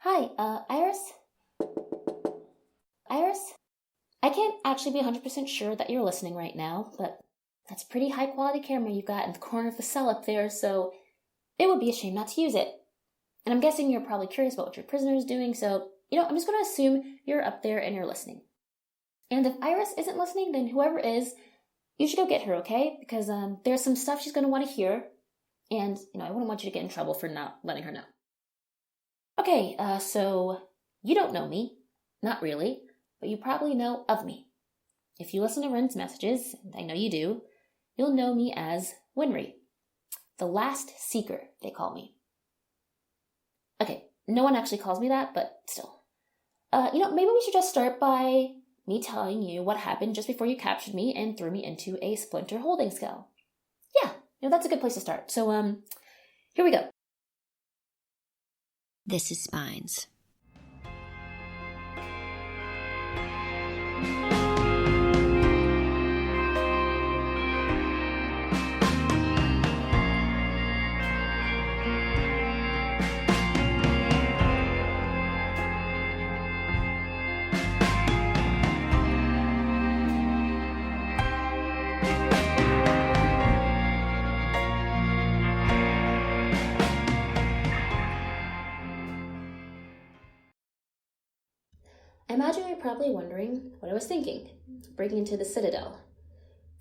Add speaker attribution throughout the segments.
Speaker 1: Hi, Iris? Iris? I can't actually be 100% sure that you're listening right now, but that's a pretty high quality camera you got in the corner of the cell up there, so it would be a shame not to use it. And I'm guessing you're probably curious about what your prisoner is doing, so, I'm just going to assume you're up there and you're listening. And if Iris isn't listening, then whoever is, you should go get her, okay? Because there's some stuff she's going to want to hear, and, I wouldn't want you to get in trouble for not letting her know. Okay, so you don't know me. Not really, but you probably know of me. If you listen to Ren's messages, and I know you do, you'll know me as Winry. The Last Seeker, they call me. Okay, no one actually calls me that, but still. Maybe we should just start by me telling you what happened just before you captured me and threw me into a splinter holding cell. Yeah, that's a good place to start. So, here we go.
Speaker 2: This is Spines.
Speaker 1: I imagine you're probably wondering what I was thinking, breaking into the Citadel.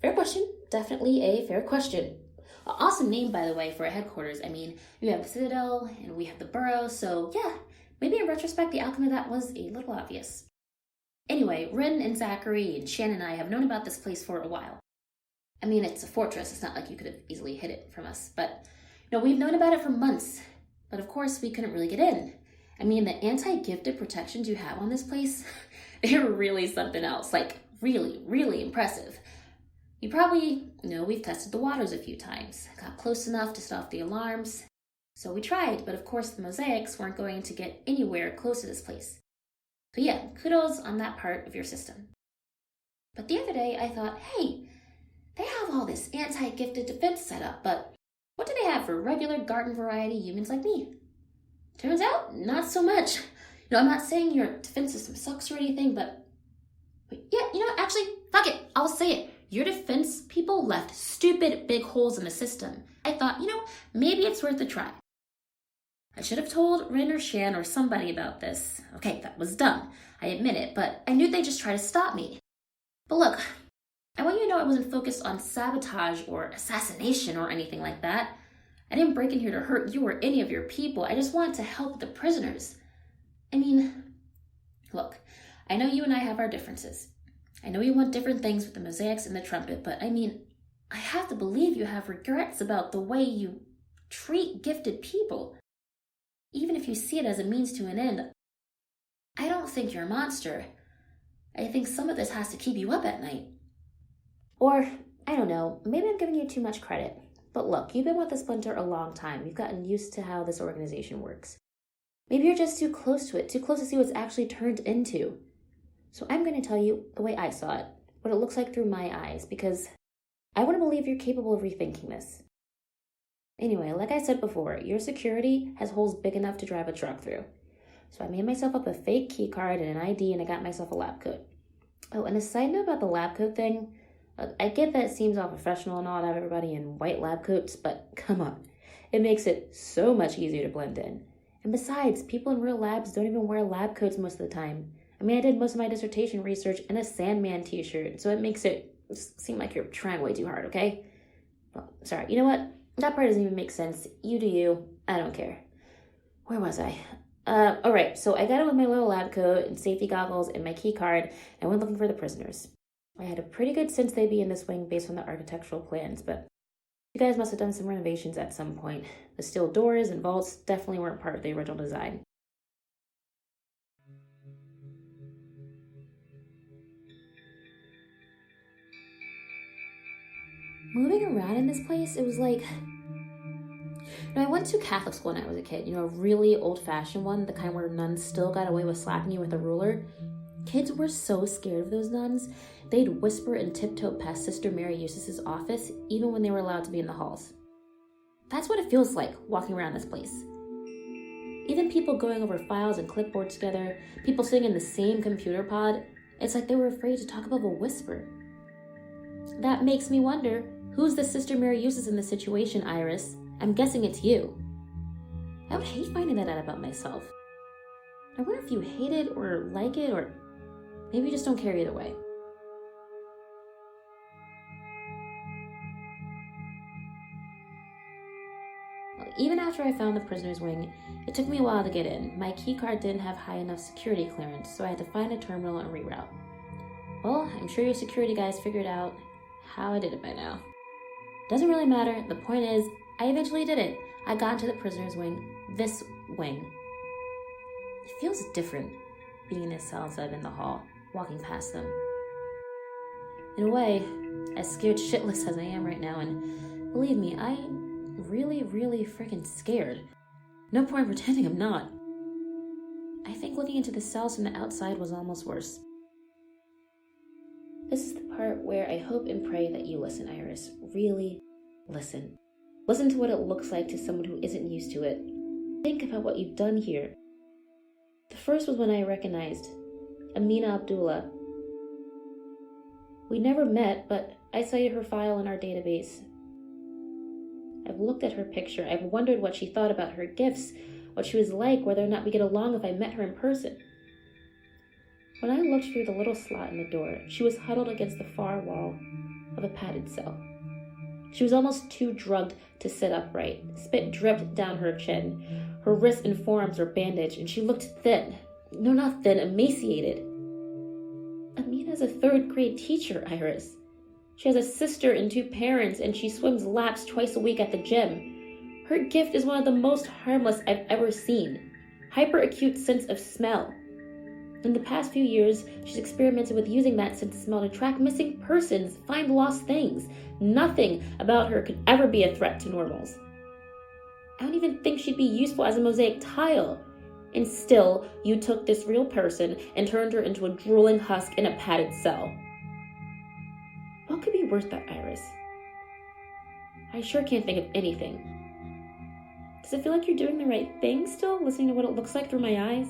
Speaker 1: Fair question, definitely a fair question. Awesome name, by the way, for a headquarters. I mean, you have the Citadel, and we have the Burrow, so yeah, maybe in retrospect the outcome of that was a little obvious. Anyway, Ren and Zachary and Shan and I have known about this place for a while. I mean, it's a fortress, it's not like you could have easily hid it from us, but, we've known about it for months, but of course we couldn't really get in. I mean, the anti-gifted protections you have on this place, they're really something else. Like, really, really impressive. You probably know we've tested the waters a few times, got close enough to set off the alarms. So we tried, but of course the mosaics weren't going to get anywhere close to this place. So yeah, kudos on that part of your system. But the other day I thought, hey, they have all this anti-gifted defense set up, but what do they have for regular garden variety humans like me? Turns out, not so much. I'm not saying your defense system sucks or anything, but yeah, actually, fuck it, I'll say it. Your defense people left stupid big holes in the system. I thought, maybe it's worth a try. I should have told Ren or Shan or somebody about this. Okay, that was dumb, I admit it, but I knew they'd just try to stop me. But look, I want you to know I wasn't focused on sabotage or assassination or anything like that. I didn't break in here to hurt you or any of your people. I just wanted to help the prisoners. I mean, look, I know you and I have our differences. I know you want different things with the mosaics and the trumpet, but I have to believe you have regrets about the way you treat gifted people. Even if you see it as a means to an end, I don't think you're a monster. I think some of this has to keep you up at night. Or, I don't know, maybe I'm giving you too much credit. But look, you've been with the Splinter a long time. You've gotten used to how this organization works. Maybe you're just too close to it, too close to see what it's actually turned into. So I'm going to tell you the way I saw it, what it looks like through my eyes, because I want to believe you're capable of rethinking this. Anyway, like I said before, your security has holes big enough to drive a truck through. So I made myself up a fake key card and an ID, and I got myself a lab coat. Oh, and a side note about the lab coat thing, I get that it seems all professional and all to have everybody in white lab coats, but come on. It makes it so much easier to blend in. And besides, people in real labs don't even wear lab coats most of the time. I did most of my dissertation research in a Sandman t-shirt, so it makes it seem like you're trying way too hard, okay? Well, sorry, you know what? That part doesn't even make sense. You do you. I don't care. Where was I? Alright, so I got it with my little lab coat and safety goggles and my key card, and went looking for the prisoners. I had a pretty good sense they'd be in this wing based on the architectural plans, but you guys must have done some renovations at some point. The steel doors and vaults definitely weren't part of the original design. Moving around in this place, it was like... I went to Catholic school when I was a kid, a really old-fashioned one, the kind where nuns still got away with slapping you with a ruler. Kids were so scared of those nuns, they'd whisper and tiptoe past Sister Mary Eustace's office, even when they were allowed to be in the halls. That's what it feels like, walking around this place. Even people going over files and clipboards together, people sitting in the same computer pod, it's like they were afraid to talk above a whisper. That makes me wonder, who's the sister Mary uses in this situation, Iris? I'm guessing it's you. I would hate finding that out about myself. I wonder if you hate it or like it, or maybe you just don't care either way. Even after I found the prisoner's wing, it took me a while to get in. My keycard didn't have high enough security clearance, so I had to find a terminal and reroute. Well, I'm sure your security guys figured out how I did it by now. Doesn't really matter. The point is, I eventually did it. I got into the prisoner's wing. This wing. It feels different being in this cell instead of in the hall, walking past them. In a way, as scared shitless as I am right now, and believe me, I'm really freaking scared. No point pretending I'm not. I think looking into the cells from the outside was almost worse. This is the part where I hope and pray that you listen, Iris. Really listen. Listen to what it looks like to someone who isn't used to it. Think about what you've done here. The first was when I recognized Amina Abdullah. We never met, but I cited her file in our database. I've looked at her picture. I've wondered what she thought about her gifts, what she was like, whether or not we get along if I met her in person. When I looked through the little slot in the door, she was huddled against the far wall of a padded cell. She was almost too drugged to sit upright. Spit dripped down her chin. Her wrists and forearms were bandaged, and she looked thin. No, not thin, emaciated. Amina's a third-grade teacher, Iris. She has a sister and 2 parents, and she swims laps twice a week at the gym. Her gift is one of the most harmless I've ever seen. Hyperacute sense of smell. In the past few years, she's experimented with using that sense of smell to track missing persons, find lost things. Nothing about her could ever be a threat to normals. I don't even think she'd be useful as a mosaic tile. And still, you took this real person and turned her into a drooling husk in a padded cell. What could be worth that, Iris? I sure can't think of anything. Does it feel like you're doing the right thing still, listening to what it looks like through my eyes?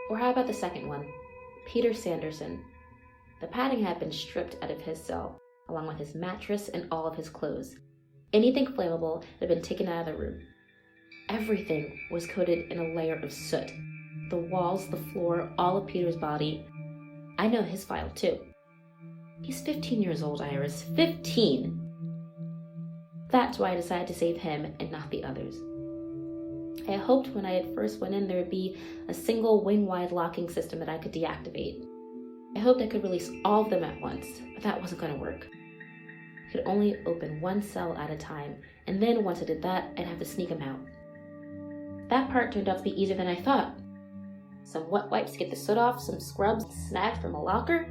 Speaker 1: Or how about the second one? Peter Sanderson. The padding had been stripped out of his cell, along with his mattress and all of his clothes. Anything flammable had been taken out of the room. Everything was coated in a layer of soot. The walls, the floor, all of Peter's body. I know his file too. He's 15 years old, Iris. 15! That's why I decided to save him and not the others. I hoped when I had first went in there would be a single wing-wide locking system that I could deactivate. I hoped I could release all of them at once, but that wasn't going to work. I could only open one cell at a time, and then once I did that, I'd have to sneak them out. That part turned out to be easier than I thought. Some wet wipes to get the soot off, some scrubs snagged from a locker,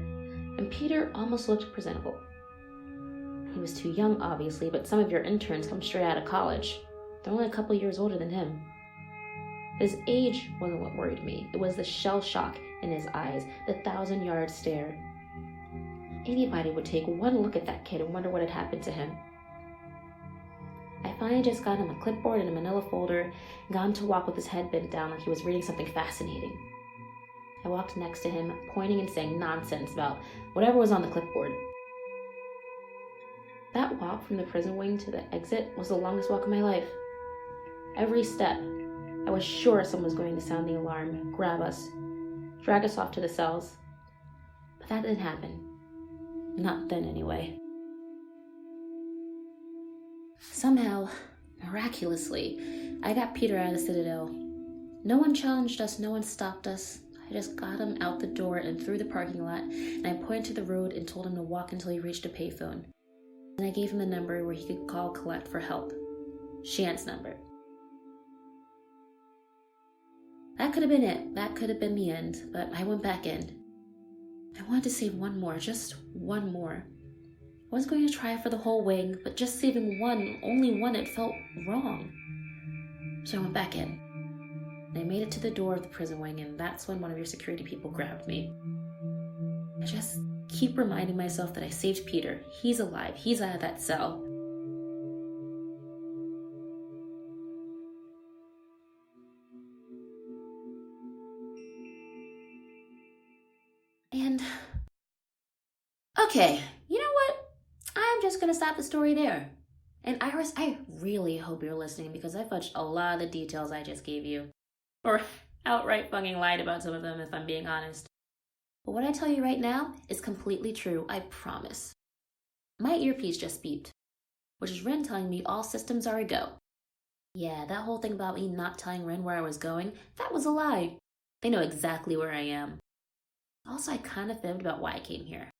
Speaker 1: and Peter almost looked presentable. He was too young, obviously, but some of your interns come straight out of college. They're only a couple years older than him. His age wasn't what worried me. It was the shell shock in his eyes, the 1,000-yard stare. Anybody would take one look at that kid and wonder what had happened to him. I finally just got him a clipboard and a manila folder and got him to walk with his head bent down like he was reading something fascinating. I walked next to him, pointing and saying nonsense about whatever was on the clipboard. That walk from the prison wing to the exit was the longest walk of my life. Every step, I was sure someone was going to sound the alarm, grab us, drag us off to the cells. But that didn't happen. Not then, anyway. Somehow, miraculously, I got Peter out of the Citadel. No one challenged us, no one stopped us. I just got him out the door and through the parking lot, and I pointed to the road and told him to walk until he reached a payphone. And I gave him the number where he could call collect for help. Shant's number. That could have been it. That could have been the end, but I went back in. I wanted to save one more, just one more. I wasn't going to try for the whole wing, but just saving one, only one, it felt wrong. So I went back in. And I made it to the door of the prison wing, and that's when one of your security people grabbed me. I just keep reminding myself that I saved Peter. He's alive. He's out of that cell. And, okay, you know what? I'm just gonna stop the story there. And Iris, I really hope you're listening because I fudged a lot of the details I just gave you. Or outright fucking lied about some of them if I'm being honest. But what I tell you right now is completely true, I promise. My earpiece just beeped, which is Ren telling me all systems are a go. Yeah, that whole thing about me not telling Ren where I was going, that was a lie. They know exactly where I am. Also, I kind of fibbed about why I came here.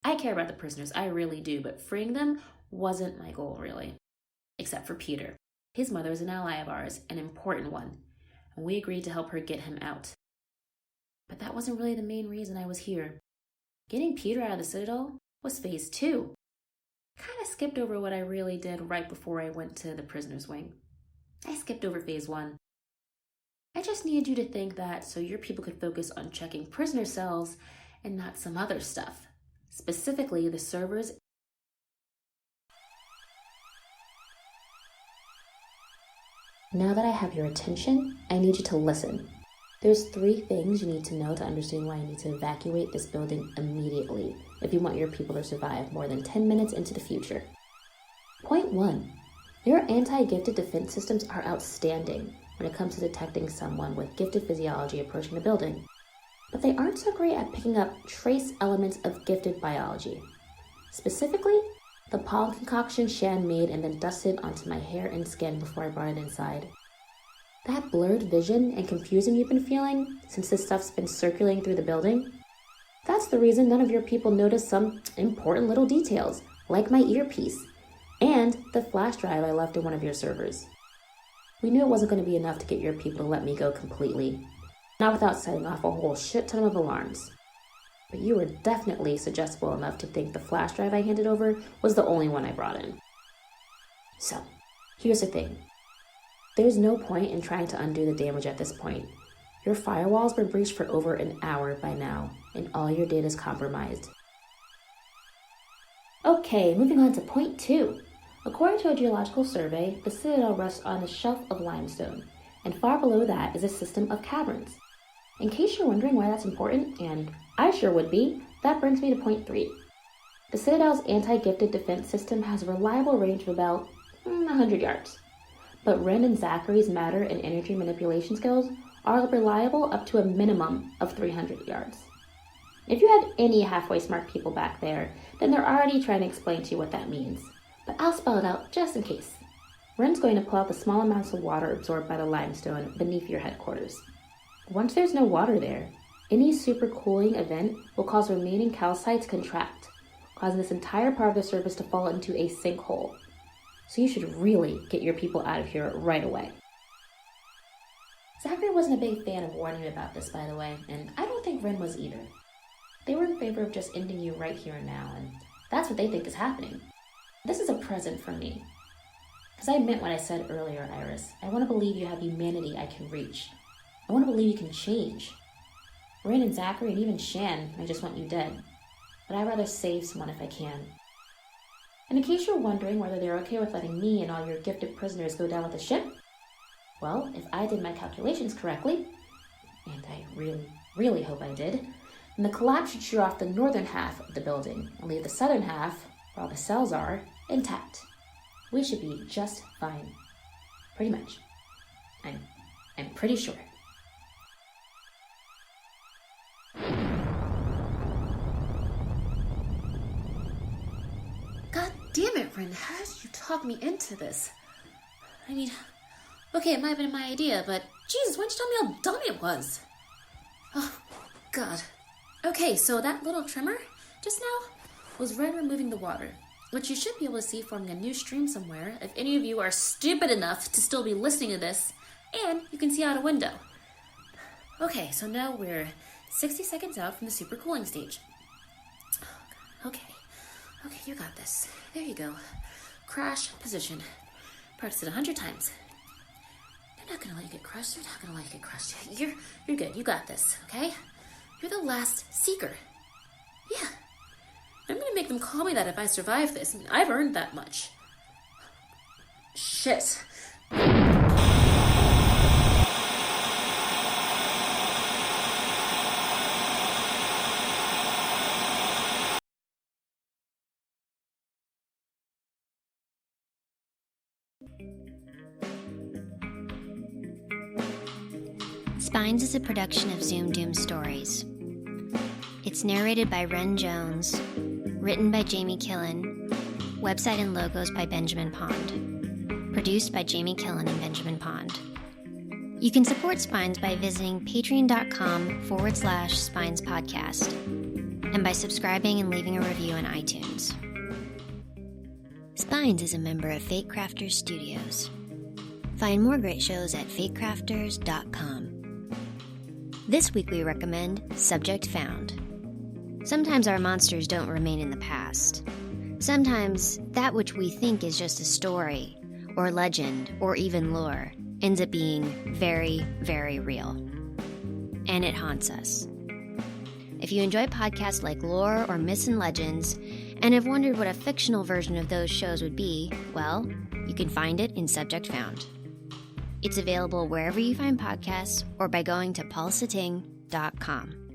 Speaker 1: I care about the prisoners, I really do, but freeing them wasn't my goal, really. Except for Peter. His mother is an ally of ours, an important one, and we agreed to help her get him out. But that wasn't really the main reason I was here. Getting Peter out of the Citadel was phase 2. Kind of skipped over what I really did right before I went to the prisoner's wing. I skipped over phase 1. I just needed you to think that so your people could focus on checking prisoner cells and not some other stuff. Specifically, the servers. Now that I have your attention, I need you to listen. There's 3 things you need to know to understand why you need to evacuate this building immediately if you want your people to survive more than 10 minutes into the future. Point 1. Your anti-gifted defense systems are outstanding when it comes to detecting someone with gifted physiology approaching the building, but they aren't so great at picking up trace elements of gifted biology. Specifically, the pollen concoction Shan made and then dusted onto my hair and skin before I brought it inside. That blurred vision and confusion you've been feeling since this stuff's been circulating through the building, that's the reason none of your people noticed some important little details, like my earpiece, and the flash drive I left in one of your servers. We knew it wasn't going to be enough to get your people to let me go completely, not without setting off a whole shit ton of alarms. But you were definitely suggestible enough to think the flash drive I handed over was the only one I brought in. So, here's the thing. There's no point in trying to undo the damage at this point. Your firewalls were breached for over an hour by now, and all your data is compromised. Okay, moving on to point 2. According to a geological survey, the Citadel rests on a shelf of limestone, and far below that is a system of caverns. In case you're wondering why that's important, and I sure would be, that brings me to point 3. The Citadel's anti-gifted defense system has a reliable range of about 100 yards. But Ren and Zachary's matter and energy manipulation skills are reliable up to a minimum of 300 yards. If you have any halfway smart people back there, then they're already trying to explain to you what that means. But I'll spell it out just in case. Ren's going to pull out the small amounts of water absorbed by the limestone beneath your headquarters. Once there's no water there, any supercooling event will cause remaining calcite to contract, causing this entire part of the surface to fall into a sinkhole. So you should really get your people out of here right away. Zachary wasn't a big fan of warning you about this, by the way, and I don't think Ren was either. They were in favor of just ending you right here and now, and that's what they think is happening. This is a present from me. Because I meant what I said earlier, Iris. I want to believe you have humanity I can reach. I want to believe you can change. Ren and Zachary and even Shan, I just want you dead. But I'd rather save someone if I can. And in case you're wondering whether they're okay with letting me and all your gifted prisoners go down with the ship, well, if I did my calculations correctly, and I really, really hope I did, then the collapse should shear off the northern half of the building and leave the southern half, where all the cells are, intact. We should be just fine. Pretty much. I'm pretty sure. God damn it, Ren, how did you talk me into this? I mean, okay, it might have been my idea, but Jesus, why didn't you tell me how dumb it was? Oh, God. Okay, so that little tremor just now was Ren removing the water, which you should be able to see forming a new stream somewhere if any of you are stupid enough to still be listening to this, and you can see out a window. Okay, so now we're 60 seconds out from the super cooling stage. Okay, you got this. There you go. Crash position. Practice it 100 times. They're not gonna let you get crushed. They're not gonna let you get crushed. You're good. You got this, okay? You're the last seeker. Yeah. I'm gonna make them call me that if I survive this. I've earned that much. Shit.
Speaker 2: Spines is a production of Zoom Doom Stories. It's narrated by Ren Jones, written by Jamie Killen, website and logos by Benjamin Pond, produced by Jamie Killen and Benjamin Pond. You can support Spines by visiting patreon.com/Spines Podcast and by subscribing and leaving a review on iTunes. Spines is a member of Fatecrafters Studios. Find more great shows at fatecrafters.com. This week we recommend Subject Found. Sometimes our monsters don't remain in the past. Sometimes that which we think is just a story, or legend, or even lore, ends up being very, very real. And it haunts us. If you enjoy podcasts like Lore or Myths and Legends, and have wondered what a fictional version of those shows would be, well, you can find it in Subject Found. It's available wherever you find podcasts or by going to paulsitting.com.